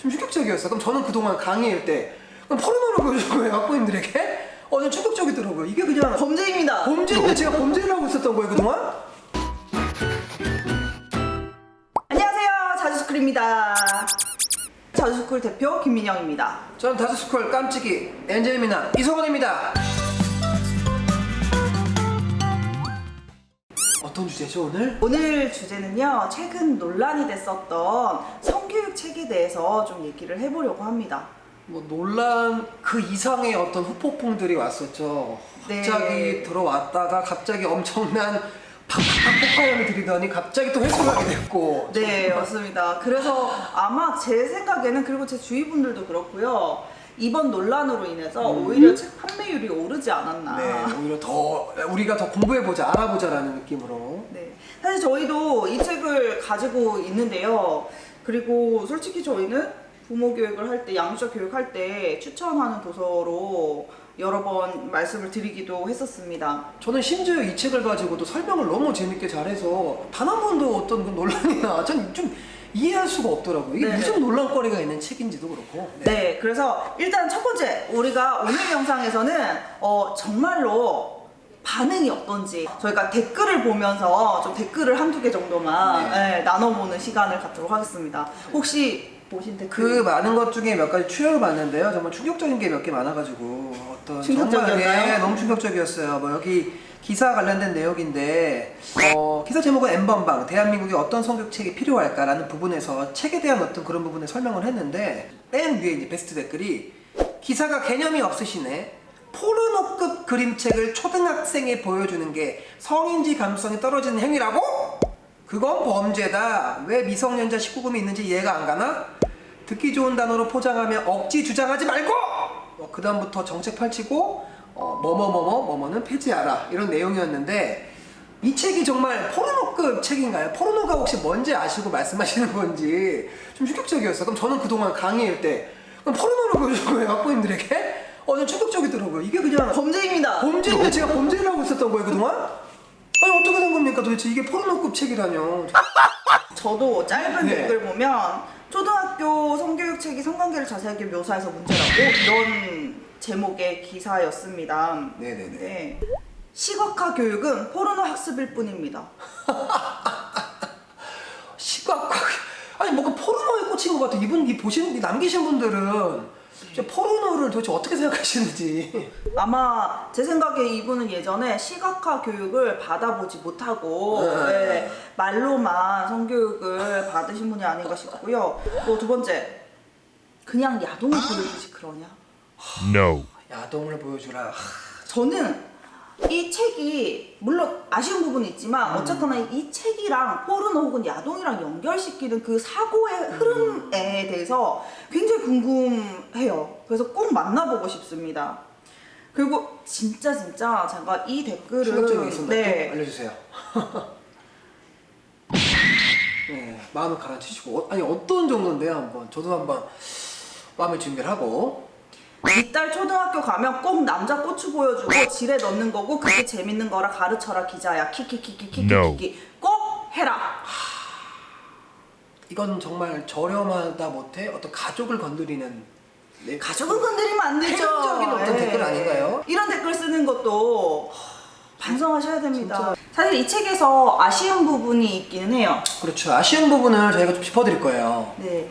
좀 충격적이었어요. 그럼 저는 그동안 강의할 때 그럼 포르노를 보여줄 거예요, 학부모님들에게? 좀 충격적이더라고요. 이게 그냥 범죄입니다. 범죄인데 제가 범죄를 하고 있었던 거예요, 그동안? 안녕하세요, 자주스쿨입니다. 자주스쿨 대표 김민영입니다. 저는 다주스쿨 깜찍이 엔젤미나 이성원입니다. 어떤 주제죠, 오늘? 오늘 주제는요, 최근 논란이 됐었던 성교육 책에 대해서 좀 얘기를 해보려고 합니다. 뭐 논란 그 이상의 어떤 후폭풍들이 왔었죠. 네. 갑자기 들어왔다가 갑자기 엄청난 폭발음을 들이더니 갑자기 또 회수하게 됐고. 네, 맞습니다. 그래서 아마 제 생각에는, 그리고 제 주위 분들도 그렇고요, 이번 논란으로 인해서 오히려 책 판매율이 오르지 않았나. 네, 오히려 더 우리가 더 공부해보자, 알아보자라는 느낌으로. 네, 사실 저희도 이 책을 가지고 있는데요. 그리고 솔직히 저희는 부모 교육을 할 때, 양육자 교육할 때 추천하는 도서로 여러 번 말씀을 드리기도 했었습니다. 저는 심지어 이 책을 가지고도 설명을 너무 재밌게 잘해서 단 한 번도 어떤 그 논란이나 전 좀 이해할 수가 없더라고요. 이게 네네. 무슨 논란거리가 있는 책인지도 그렇고. 네, 그래서 일단 첫 번째, 우리가 오늘 영상에서는 정말로 반응이 어떤지 저희가 댓글을 보면서 좀 댓글을 한두 개 정도만 네. 나눠보는 시간을 갖도록 하겠습니다. 혹시 보신 댓글? 그 많은 것 중에 몇 가지 추려를 봤는데요. 정말 충격적인 게 몇 개 많아가지고 어떤 충격적이었나요? 정말, 네, 너무 충격적이었어요. 뭐 여기 기사 관련된 내용인데 기사 제목은 N번방 대한민국에 어떤 성교육책이 필요할까라는 부분에서 책에 대한 어떤 그런 부분에 설명을 했는데 맨 위에 이제 베스트 댓글이 기사가 개념이 없으시네. 포르노급 그림책을 초등학생에 보여주는 게 성인지 감수성이 떨어지는 행위라고? 그건 범죄다. 왜 미성년자 19금이 있는지 이해가 안 가나? 듣기 좋은 단어로 포장하며 억지 주장하지 말고! 그 다음부터 정책 펼치고 뭐뭐는 폐지하라 이런 내용이었는데 이 책이 정말 포르노급 책인가요? 포르노가 혹시 뭔지 아시고 말씀하시는 건지 좀 충격적이었어요. 그럼 저는 그동안 강의할 때 그럼 포르노를 보여줄 거예요, 학부모님들에게? 좀 충격적이더라고요. 이게 그냥 범죄입니다. 범죄인데 제가 범죄를 하고 있었던 거예요, 그동안? 아니 어떻게 된 겁니까 도대체? 이게 포르노급 책이라뇨. 저도 짧은 네. 댓글 보면 초등학교 성교육 책이 성관계를 자세하게 묘사해서 문제라고, 이런 제목의 기사였습니다. 네네네. 네. 시각화 교육은 포르노 학습일 뿐입니다. 시각과 아니 뭔가 포르노에 꽂힌 것 같아. 이 보신 남기신 분들은 진짜 포르노를 도대체 어떻게 생각하시는지. 아마 제 생각에 이분은 예전에 시각화 교육을 받아보지 못하고 네. 말로만 성교육을 받으신 분이 아닌가 싶고요. 또 두 번째, 그냥 야동을 보여주지 그러냐? No. 야동을 보여주라. 저는 이 책이 물론 아쉬운 부분이 있지만 어쨌거나 이 책이랑 포르노 혹은 야동이랑 연결시키는 그 사고의 흐름에 대해서 굉장히 궁금해요. 그래서 꼭 만나보고 싶습니다. 그리고 진짜 제가 이 댓글을 충격적인 게 있었나요? 네, 알려주세요. 네, 마음을 가라앉히시고 아니 어떤 정도인데요? 한번 저도 한번 마음을 준비를 하고. 이 딸 초등학교 가면 꼭 남자 고추 보여주고 지레 넣는 거고 그게 재밌는 거라 가르쳐라 기자야. 키키키키키키키. No. 꼭 해라. 이건 정말 저렴하다 못해 어떤 가족을 건드리는 가족을 건드리면 안 되죠. 폐쇄적인 어떤 댓글 아닌가요? 이런 댓글 쓰는 것도 반성하셔야 됩니다. 진짜. 사실 이 책에서 아쉬운 부분이 있기는 해요. 그렇죠. 아쉬운 부분을 저희가 좀 짚어드릴 거예요. 네,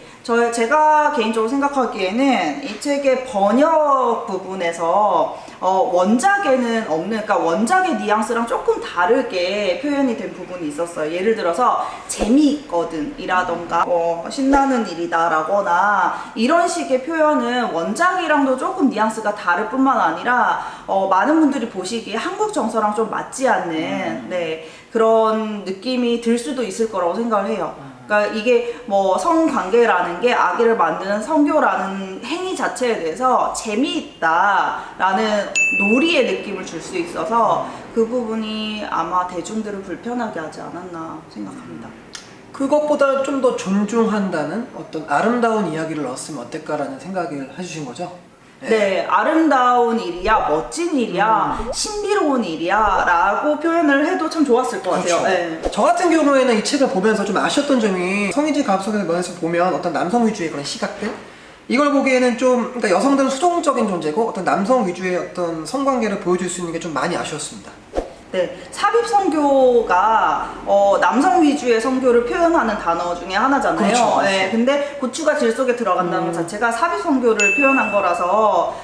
제가 개인적으로 생각하기에는 이 책의 번역 부분에서 원작에는 없는, 그러니까 원작의 뉘앙스랑 조금 다르게 표현이 된 부분이 있었어요. 예를 들어서 재미있거든 이라던가 신나는 일이다라거나 이런 식의 표현은 원작이랑도 조금 뉘앙스가 다를 뿐만 아니라 많은 분들이 보시기에 한국 정서랑 좀 맞지 않는 네, 그런 느낌이 들 수도 있을 거라고 생각을 해요. 그러니까 이게 뭐 성관계라는 게 아기를 만드는 성교라는 행위 자체에 대해서 재미있다라는 놀이의 느낌을 줄 수 있어서 그 부분이 아마 대중들을 불편하게 하지 않았나 생각합니다. 그것보다 좀 더 존중한다는 어떤 아름다운 이야기를 넣었으면 어떨까라는 생각을 해주신 거죠? 네, 아름다운 일이야, 멋진 일이야, 신비로운 일이야 라고 표현을 해도 참 좋았을 것 같아요. 그렇죠. 네. 저 같은 경우에는 이 책을 보면서 좀 아쉬웠던 점이 성인지 가업속의 면에서 보면 어떤 남성 위주의 그런 시각들 이걸 보기에는 좀 그러니까 여성들은 수동적인 존재고 어떤 남성 위주의 어떤 성관계를 보여줄 수 있는 게 좀 많이 아쉬웠습니다. 네, 삽입 성교가 남성 위주의 성교를 표현하는 단어 중에 하나잖아요. 그렇죠, 그렇죠. 네, 근데 고추가 질 속에 들어간다는 것 자체가 삽입 성교를 표현한 거라서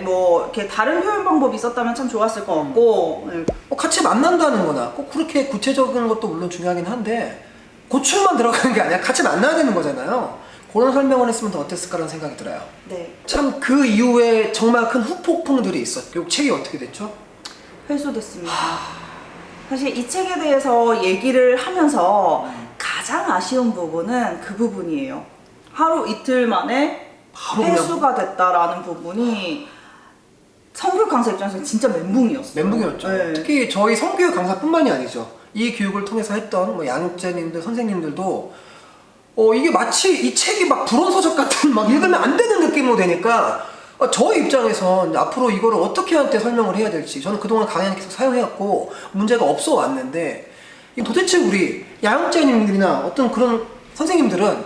뭐 이렇게 다른 표현 방법이 있었다면 참 좋았을 것 같고. 같이 만난다는 거나 꼭 그렇게 구체적인 것도 물론 중요하긴 한데 고충만 들어가는 게 아니라 같이 만나야 되는 거잖아요. 그런 설명을 했으면 더 어땠을까라는 생각이 들어요. 네, 참 그 이후에 정말 큰 후폭풍들이 있었죠. 결국 책이 어떻게 됐죠? 회수됐습니다. 사실 이 책에 대해서 얘기를 하면서 가장 아쉬운 부분은 그 부분이에요. 하루 이틀 만에 바로 그냥 회수가 됐다라는 부분이 성교육 강사 입장에서는 진짜 멘붕이었어요. 멘붕이었죠. 네. 특히 저희 성교육 강사뿐만이 아니죠. 이 교육을 통해서 했던 뭐 양육자님들, 선생님들도 이게 마치 이 책이 막 불어서적 같은 막 읽으면 안 되는 느낌으로 되니까 저 입장에선 앞으로 이거를 어떻게 한테 설명을 해야 될지 저는 그동안 강연 계속 사용해왔고 문제가 없어 왔는데 도대체 우리 양육자님들이나 어떤 그런 선생님들은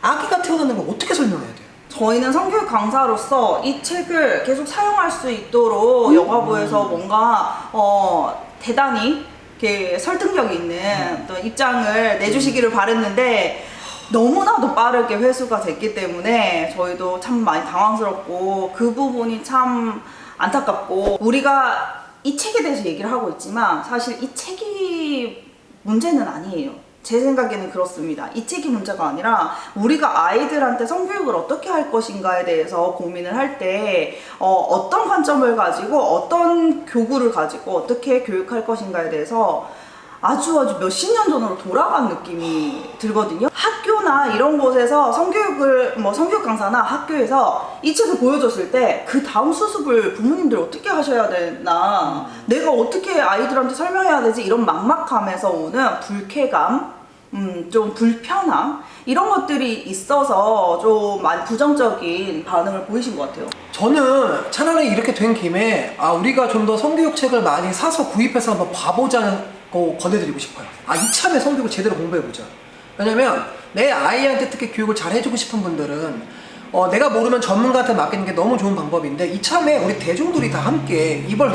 아기가 태어나는 걸 어떻게 설명해야 돼요? 저희는 성교육 강사로서 이 책을 계속 사용할 수 있도록 여가부에서 뭔가 대단히 이렇게 설득력 있는 또 입장을 내주시기를 바랬는데 너무나도 빠르게 회수가 됐기 때문에 저희도 참 많이 당황스럽고 그 부분이 참 안타깝고 우리가 이 책에 대해서 얘기를 하고 있지만 사실 이 책이 문제는 아니에요. 제 생각에는 그렇습니다. 이 책이 문제가 아니라 우리가 아이들한테 성교육을 어떻게 할 것인가에 대해서 고민을 할 때 어떤 관점을 가지고 어떤 교구를 가지고 어떻게 교육할 것인가에 대해서 아주 몇십 년 전으로 돌아간 느낌이 들거든요. 학교나 이런 곳에서 성교육 강사나 학교에서 이 책을 보여줬을 때 그 다음 수습을 부모님들 어떻게 하셔야 되나, 내가 어떻게 아이들한테 설명해야 되지, 이런 막막함에서 오는 불쾌감, 좀 불편함, 이런 것들이 있어서 좀 많이 부정적인 반응을 보이신 것 같아요. 저는 차라리 이렇게 된 김에 우리가 좀 더 성교육 책을 많이 사서 구입해서 한번 봐보자고 권해드리고 싶어요. 이참에 성교육을 제대로 공부해보자. 왜냐면 내 아이한테 특히 교육을 잘 해주고 싶은 분들은 내가 모르면 전문가한테 맡기는 게 너무 좋은 방법인데 이참에 우리 대중들이 다 함께 이걸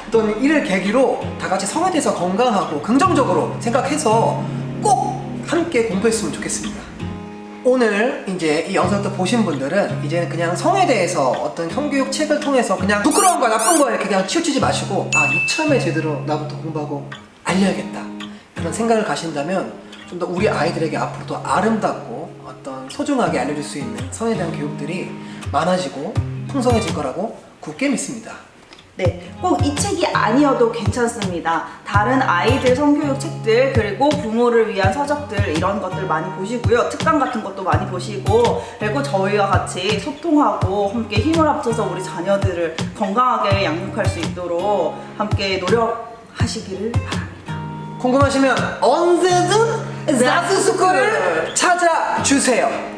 어떤 일을 계기로 다 같이 성에 대해서 건강하고 긍정적으로 생각해서 꼭 함께 공부했으면 좋겠습니다. 오늘 이제 이 영상을 또 보신 분들은 이제는 그냥 성에 대해서 어떤 성교육 책을 통해서 그냥 부끄러운 거야 나쁜 거야 이렇게 그냥 치우치지 마시고 이참에 제대로 나부터 공부하고 알려야겠다 그런 생각을 가신다면 좀 더 우리 아이들에게 앞으로 더 아름답고 어떤 소중하게 알려줄 수 있는 성에 대한 교육들이 많아지고 풍성해질 거라고 굳게 믿습니다. 네, 꼭 이 책이 아니어도 괜찮습니다. 다른 아이들 성교육 책들 그리고 부모를 위한 서적들 이런 것들 많이 보시고요. 특강 같은 것도 많이 보시고 그리고 저희와 같이 소통하고 함께 힘을 합쳐서 우리 자녀들을 건강하게 양육할 수 있도록 함께 노력하시기를 바랍니다. 궁금하시면 언제든 자스스쿨을 찾아주세요.